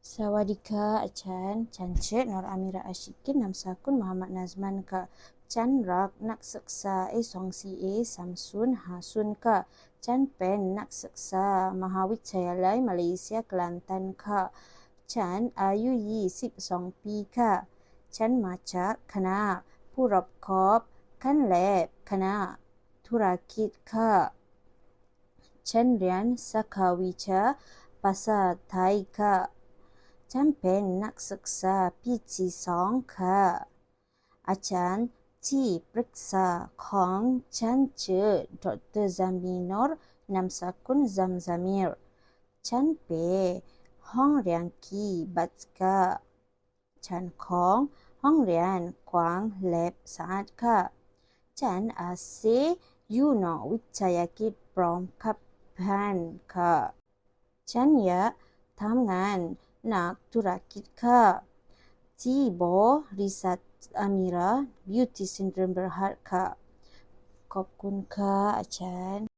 สวัสดีค่ะอาจารย์ฉันชื่อนอรอามิราอาชิกินนามสกุลมุฮัมมัดนาซมันค่ะฉันรักนักศึกษา24A3050ค่ะฉันเป็นนักศึกษามหาวิทยาลัยมาเลเซียกลันตันค่ะฉันอายุ22ปีค่ะฉันมาจากคณะผู้รอบคอบขั้นแรกคณะธุรกิจค่ะฉันเรียนสาขาวิชาภาษาไทยค่ะฉันเป็นนักศึกษาปีที่2ค่ะอาจารย์ที่ปรึกษาของฉันชื่อดร.ซามีนอร์นามสกุลซัมซามิรฉันเป็นห้องเรียนกีบัตค่ะฉันของห้องเรียนกว้างและสะอาดค่ะฉันอาศัยอยู่ในวิทยาเขตพร้อมกับเพื่อนค่ะฉันอยากทำงานนักธุรกิจค่ะที่บริษัทอามิราบิวตี้เซ็นเตอร์เบอร์ฮัทค่ะขอบคุณค่ะอาจารย์